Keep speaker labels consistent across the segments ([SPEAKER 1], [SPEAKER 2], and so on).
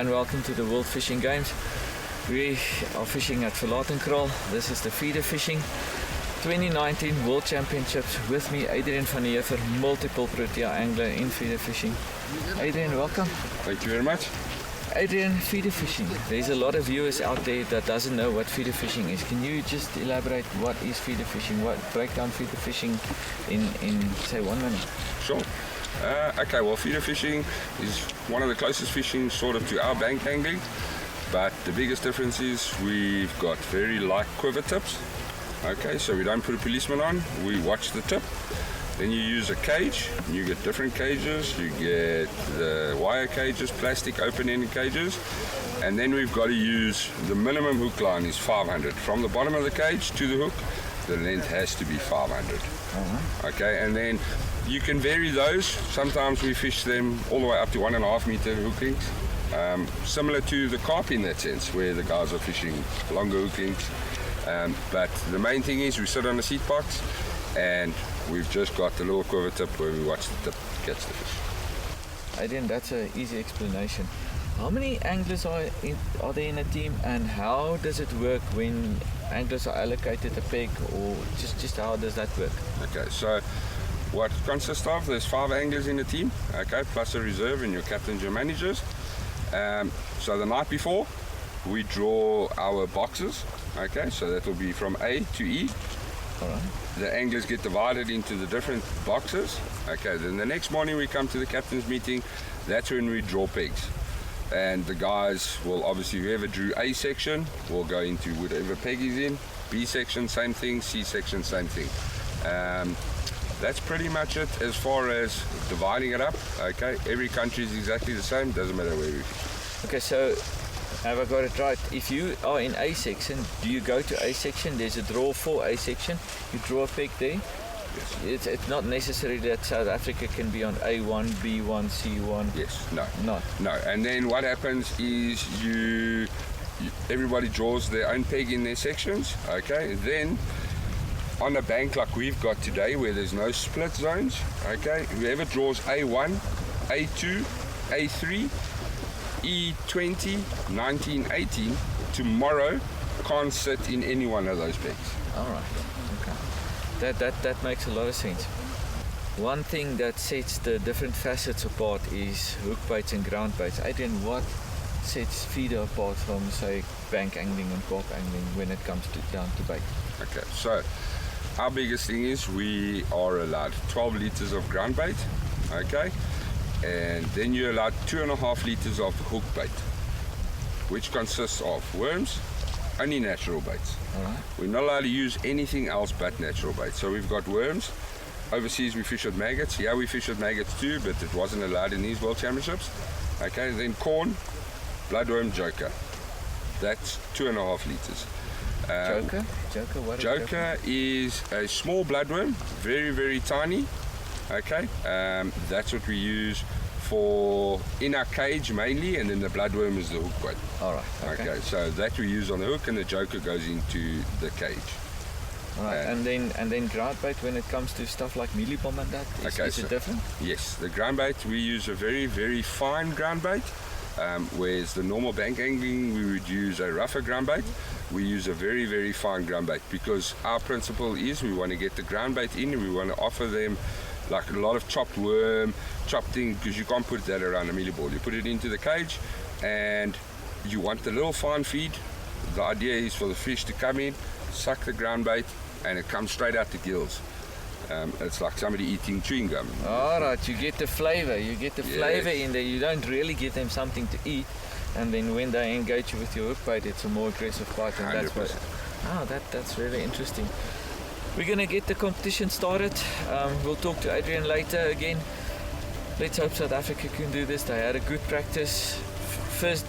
[SPEAKER 1] and welcome to the World Fishing Games. We are fishing at Verlatenkraal. This is the feeder fishing 2019 World Championships. With me, Adrian van Heever, multiple Protea angler in feeder fishing. Adrian, welcome.
[SPEAKER 2] Thank you very much.
[SPEAKER 1] Adrian, feeder fishing. There's a lot of viewers out there that doesn't know what feeder fishing is. Can you just elaborate what is feeder fishing? Break down feeder fishing in say 1 minute?
[SPEAKER 2] Sure. Okay, well, feeder fishing is one of the closest fishing sort of to our bank angling, but the biggest difference is we've got very light quiver tips. Okay, so we don't put a policeman on, we watch the tip. Then you use a cage, you get different cages, you get the wire cages, plastic open-ended cages, and then we've got to use the minimum hook line is 500. From the bottom of the cage to the hook, the length has to be 500. Okay, and then you can vary those. Sometimes we fish them all the way up to 1.5 meter hook lengths. Similar to the carp in that sense, where the guys are fishing longer hook lengths. But the main thing is we sit on a seat box and we've just got the little quiver tip where we watch the tip catch the fish.
[SPEAKER 1] Adrian, that's an easy explanation. How many anglers are there in a team, and how does it work when anglers are allocated a peg, or just how does that work?
[SPEAKER 2] Okay, so what it consists of, there's 5 anglers in the team, okay, plus a reserve and your captains, your managers. So the night before, we draw our boxes, okay, so that will be from A to E.
[SPEAKER 1] All right.
[SPEAKER 2] The anglers get divided into the different boxes. Okay, then the next morning we come to the captain's meeting. That's when we draw pegs. And the guys will obviously, whoever drew A section will go into whatever peg is in. B section, same thing. C section, same thing. That's pretty much it as far as dividing it up. Okay, every country is exactly the same, doesn't matter where we fish.
[SPEAKER 1] Okay, so have I got it right? If you are in A section, do you go to A section? There's a draw for A section. You draw a peg there.
[SPEAKER 2] Yes.
[SPEAKER 1] It's not necessary that South Africa can be on A1, B1, C1.
[SPEAKER 2] Yes, no.
[SPEAKER 1] Not.
[SPEAKER 2] No, and then what happens is everybody draws their own peg in their sections. Okay, then on a bank like we've got today where there's no split zones, okay, whoever draws A1, A2, A3, E20, 19, 18, tomorrow can't sit in any one of those pegs.
[SPEAKER 1] All right. Okay. That makes a lot of sense. One thing that sets the different facets apart is hook baits and ground baits. Adrian, what sets feeder apart from, say, bank angling and carp angling when it comes down to bait?
[SPEAKER 2] Okay, so our biggest thing is we are allowed 12 liters of ground bait, okay, and then you're allowed 2.5 liters of hook bait, which consists of worms, only natural baits.
[SPEAKER 1] All right.
[SPEAKER 2] We're not allowed to use anything else but natural bait. So we've got worms. Overseas we fish with maggots. Yeah, we fish with maggots too, but it wasn't allowed in these World Championships. Okay, then corn, bloodworm, joker. That's 2.5 liters.
[SPEAKER 1] Joker? What is
[SPEAKER 2] Joker is a small bloodworm, very, very tiny. Okay, that's what we use for in our cage mainly, and then the bloodworm is the hook bait.
[SPEAKER 1] All right.
[SPEAKER 2] Okay, so that we use on the hook, and the joker goes into the cage.
[SPEAKER 1] All right. And then ground bait, when it comes to stuff like mealybomb and that, is it different?
[SPEAKER 2] Yes, the ground bait, we use a very, very fine ground bait, whereas the normal bank angling we would use a rougher ground bait. We use a very, very fine ground bait because our principle is we want to get the ground bait in, and we want to offer them like a lot of chopped worm, chopped thing, because you can't put that around a mealie ball. You put it into the cage and you want the little fine feed. The idea is for the fish to come in, suck the ground bait, and it comes straight out the gills. It's like somebody eating chewing gum.
[SPEAKER 1] All right, you get the flavor. You get the flavor in there. You don't really give them something to eat, and then when they engage you with your hook bait, it's a more aggressive bite, and
[SPEAKER 2] 100%.
[SPEAKER 1] that's what. That's really interesting. We're gonna get the competition started. We'll talk to Adrian later again. Let's hope South Africa can do this. They had a good practice. First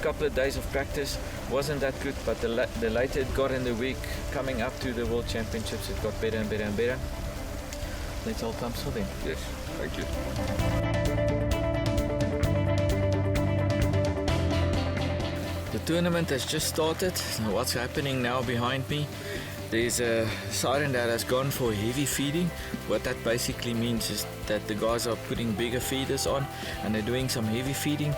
[SPEAKER 1] couple of days of practice wasn't that good, but the later it got in the week, coming up to the World Championships, it got better and better and better. Let's all thumbs for them.
[SPEAKER 2] Yes, thank you.
[SPEAKER 1] The tournament has just started. What's happening now behind me? There's a siren that has gone for heavy feeding. What that basically means is that the guys are putting bigger feeders on and they're doing some heavy feeding.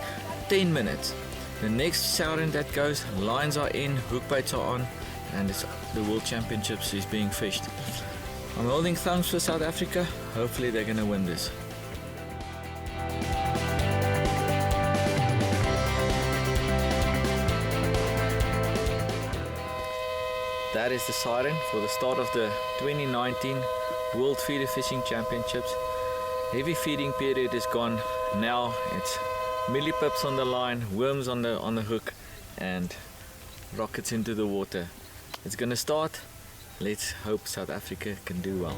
[SPEAKER 1] 10 minutes. The next siren that goes, lines are in, hook baits are on, and the World Championships is being fished. I'm holding thumbs for South Africa. Hopefully they're going to win this. That is the siren for the start of the 2019 World Feeder Fishing Championships. Heavy feeding period is gone. Now it's millipips on the line, worms on the hook, and rockets into the water. It's gonna start. Let's hope South Africa can do well.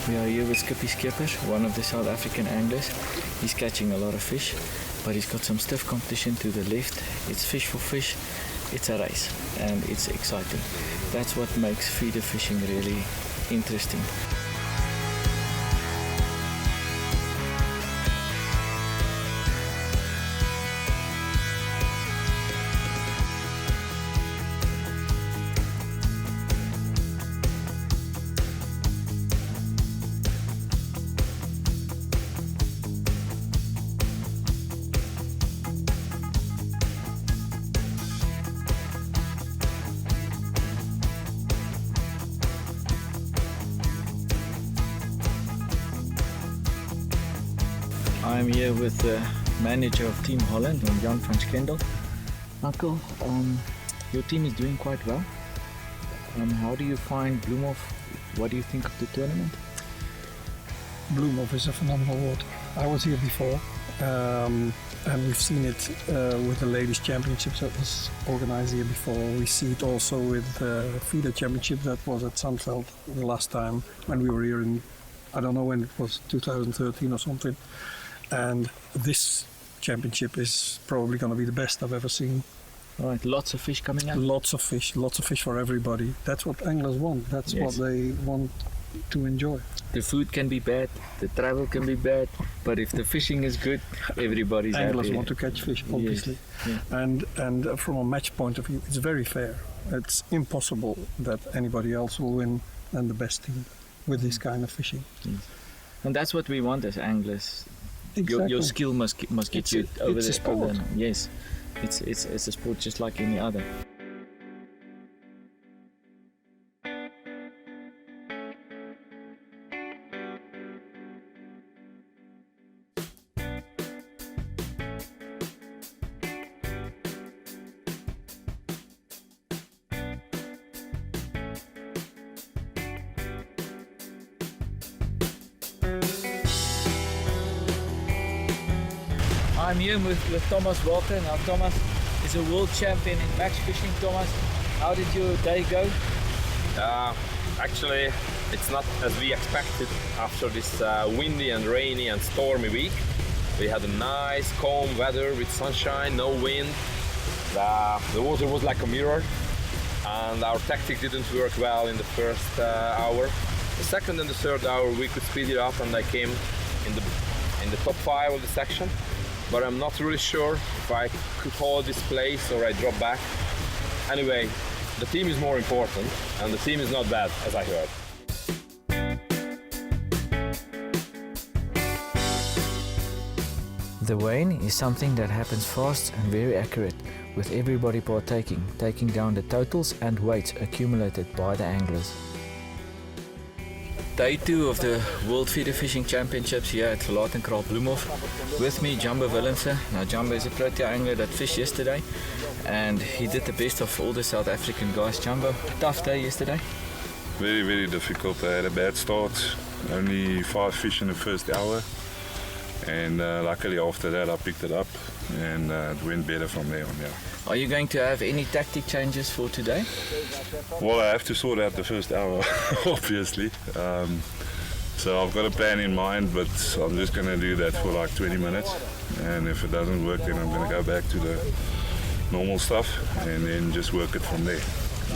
[SPEAKER 1] We are here with Skippy Skipper, one of the South African anglers. He's catching a lot of fish, but he's got some stiff competition to the left. It's fish for fish, it's a race, and it's exciting. That's what makes feeder fishing really interesting. I'm here with the manager of Team Holland, Jan van Schendel. Uncle, your team is doing quite well. How do you find Bloemhof? What do you think of the tournament?
[SPEAKER 3] Bloemhof is a phenomenal water. I was here before, and we've seen it with the ladies' championships that was organized here before. We see it also with the feeder championship that was at Sandveld the last time when we were here in, I don't know when it was, 2013 or something. And this championship is probably going to be the best I've ever seen.
[SPEAKER 1] Right, lots of fish coming out.
[SPEAKER 3] Lots of fish for everybody. That's what anglers want. That's
[SPEAKER 1] Yes.
[SPEAKER 3] what they want to enjoy.
[SPEAKER 1] The food can be bad, the travel can be bad, but if the fishing is good, everybody's
[SPEAKER 3] Anglers
[SPEAKER 1] happy.
[SPEAKER 3] want to catch fish, obviously.
[SPEAKER 1] Yes.
[SPEAKER 3] And from a match point of view, it's very fair. It's impossible that anybody else will win than the best team with this kind of fishing.
[SPEAKER 1] And that's what we want as anglers.
[SPEAKER 3] Exactly.
[SPEAKER 1] Your skill must get
[SPEAKER 3] It's
[SPEAKER 1] you
[SPEAKER 3] a-
[SPEAKER 1] over
[SPEAKER 3] it's a
[SPEAKER 1] the
[SPEAKER 3] sport.
[SPEAKER 1] Yes, it's a sport just like any other. I'm here with Thomas Walker. Now Thomas is a world champion in match fishing. Thomas, how did your day go?
[SPEAKER 4] Actually, it's not as we expected after this windy and rainy and stormy week. We had a nice calm weather with sunshine, no wind. The water was like a mirror, and our tactic didn't work well in the first hour. The second and the third hour we could speed it up, and I came in the top 5 of the section. But I'm not really sure if I could hold this place or I drop back. Anyway, the team is more important, and the team is not bad, as I heard.
[SPEAKER 1] The weighing is something that happens fast and very accurate, with everybody partaking, taking down the totals and weights accumulated by the anglers. Day 2 of the World Feeder Fishing Championships here at Verlatenkraal Bloemhof. With me, Jumbo Willemse. Now Jumbo is a Protea angler that fished yesterday, and he did the best of all the South African guys. Jumbo, tough day yesterday?
[SPEAKER 5] Very, very difficult. I had a bad start, only 5 fish in the first hour, and luckily after that I picked it up, and it went better from there on. Yeah.
[SPEAKER 1] Are you going to have any tactic changes for today?
[SPEAKER 5] Well, I have to sort out the first hour, obviously. So I've got a plan in mind, but I'm just going to do that for like 20 minutes, and if it doesn't work, then I'm going to go back to the normal stuff and then just work it from there.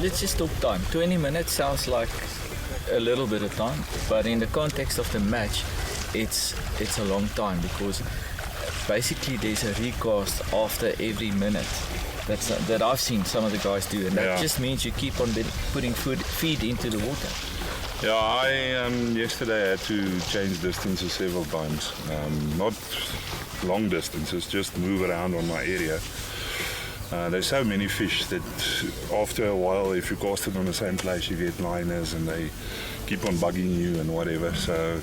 [SPEAKER 1] Let's just talk time. 20 minutes sounds like a little bit of time, but in the context of the match, it's a long time, because basically there's a recast after every minute. That I've seen some of the guys do, and that just means you keep on putting feed into the water.
[SPEAKER 5] Yeah, I yesterday I had to change distances several times. Not long distances, just move around on my area. There's so many fish that after a while, if you cast it on the same place, you get liners and they keep on bugging you and whatever. So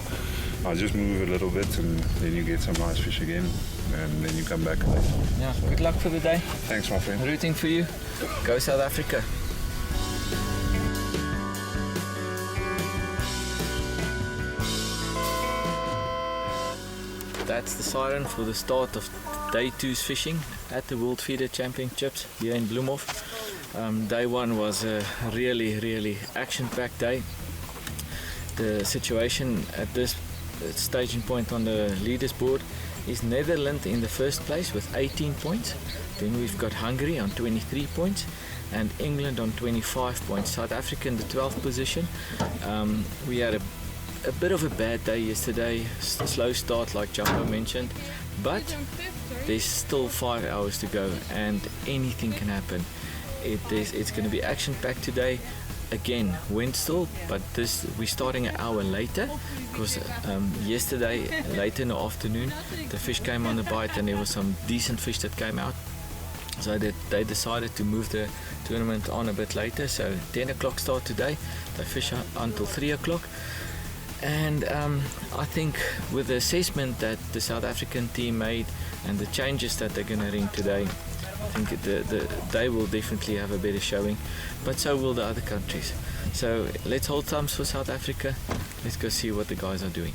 [SPEAKER 5] I just move a little bit and then you get some nice fish again, and then you come back later.
[SPEAKER 1] Yeah, good luck for the day.
[SPEAKER 5] Thanks, my friend.
[SPEAKER 1] Rooting for you. Go South Africa. That's the siren for the start of day 2's fishing at the World Feeder Championships here in Bloemhof. Day 1 was a really action-packed day. The situation at this staging point on the leaders board is Netherlands in the first place with 18 points. Then we've got Hungary on 23 points and England on 25 points. South Africa in the 12th position. We had a bit of a bad day yesterday, slow start like Jumbo mentioned, but there's still 5 hours to go and anything can happen. It's going to be action-packed today. Again, wind still, but we're starting an hour later, because yesterday, late in the afternoon, the fish came on the bite and there was some decent fish that came out. So they decided to move the tournament on a bit later. So 10 o'clock start today, they fish until 3 o'clock. And I think with the assessment that the South African team made and the changes that they're going to ring today, I think they will definitely have a better showing, but so will the other countries. So let's hold thumbs for South Africa. Let's go see what the guys are doing.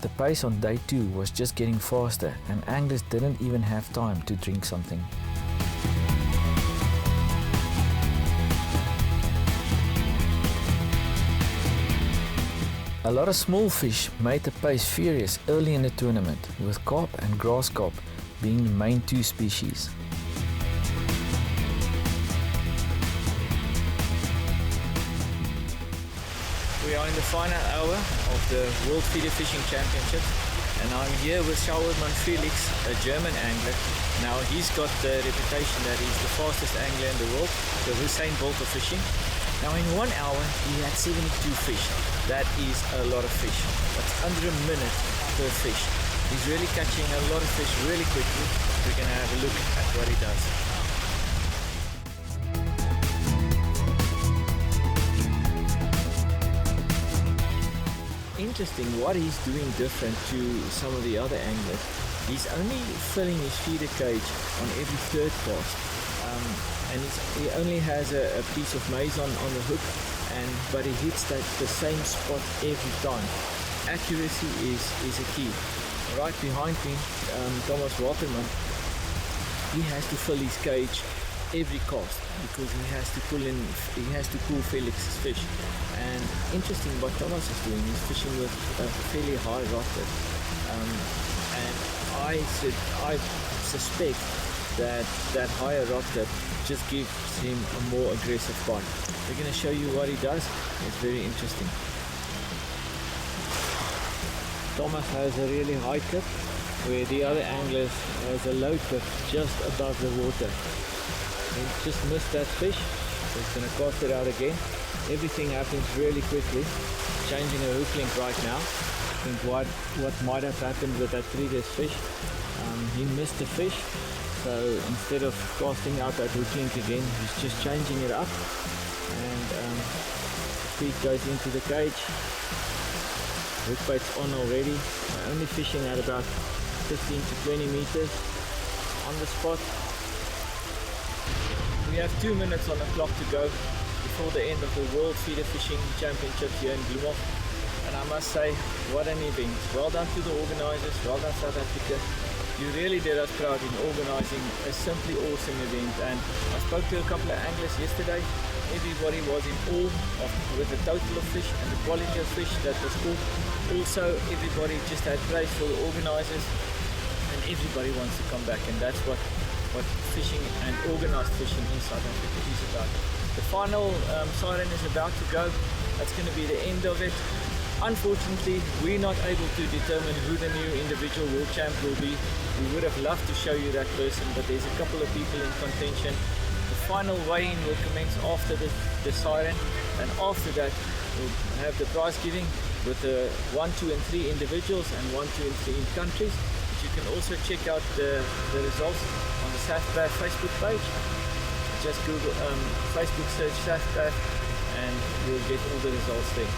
[SPEAKER 1] The pace on day 2 was just getting faster, and anglers didn't even have time to drink something. A lot of small fish made the pace furious early in the tournament, with carp and grass carp being the main 2 species. We are in the final hour of the World Feeder Fishing Championship, and I'm here with Schauermann Felix, a German angler. Now he's got the reputation that he's the fastest angler in the world, the Usain Bolt of fishing. Now in 1 hour he had 72 fish. That is a lot of fish. That's under a minute per fish. He's really catching a lot of fish really quickly. We're going to have a look at what he does. Interesting what he's doing different to some of the other anglers. He's only filling his feeder cage on every 3rd cast. And he only has a piece of maize on the hook, but he hits the same spot every time. Accuracy is a key. Right behind me, Thomas Waterman, he has to fill his cage every cast because he has to pull Felix's fish. And interesting what Thomas is doing, he's fishing with a fairly high rod tip. And I suspect that higher rod tip just gives him a more aggressive bite. We're going to show you what he does. It's very interesting. Thomas has a really high tip, where the other anglers has a low tip just above the water. He just missed that fish, so he's going to cast it out again. everything happens really quickly. Changing a hook link right now. I think what might have happened with that previous fish, he missed the fish, so instead of casting out that hook link again, he's just changing it up, and feed goes into the cage. Hook bait's on already. Only fishing at about 15 to 20 meters on the spot. We have 2 minutes on the clock to go before the end of the World Feeder Fishing Championship here in Bloemhof. And I must say, what an event. Well done to the organisers, well done South Africa. You really did us proud in organising a simply awesome event. And I spoke to a couple of anglers yesterday. Everybody was in awe with the total of fish and the quality of fish that was caught. Also, everybody just had praise for the organisers, and everybody wants to come back, and that's what fishing and organised fishing in South Africa is about. The final siren is about to go. That's going to be the end of it. Unfortunately, we're not able to determine who the new individual world champ will be. We would have loved to show you that person, but there's a couple of people in contention. The final weigh-in will commence after the siren, and after that we'll have the prize giving with the 1, 2 and 3 individuals and 1, 2 and 3 in countries. But you can also check out the results on the SAFPAF Facebook page. Just Google Facebook search SAFPAF and you'll get all the results there.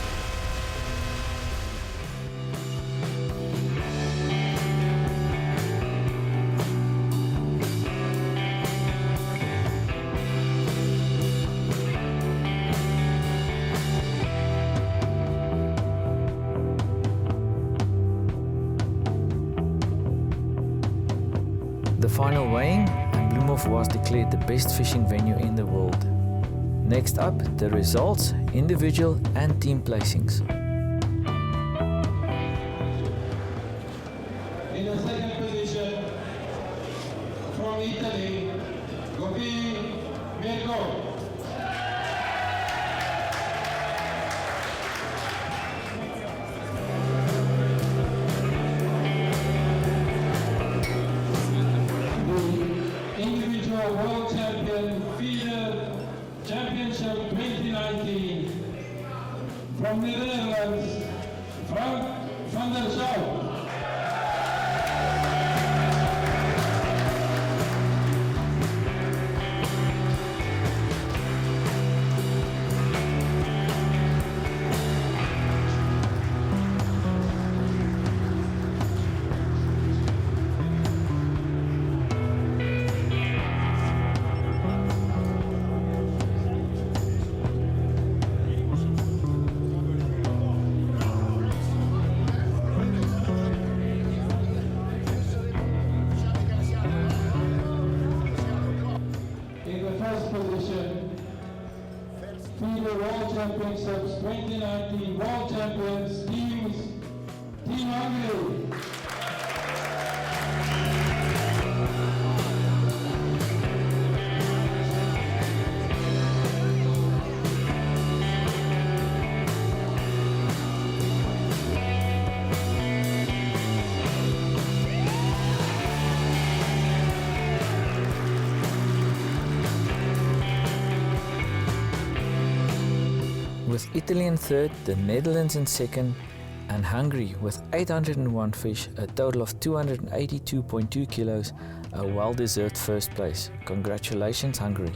[SPEAKER 1] The final weighing, and Bloemhof was declared the best fishing venue in the world. Next up, the results, individual and team placings.
[SPEAKER 6] In the second position, from Italy, Mirko. Individual World Champion Feeder Championship 2019 from the Netherlands, Frank van der Zouw. Position, FIBA World Championships 2019 World Champions Team Hungary.
[SPEAKER 1] With Italy in third, the Netherlands in second, and Hungary with 801 fish, a total of 282.2 kilos, a well-deserved first place. Congratulations, Hungary.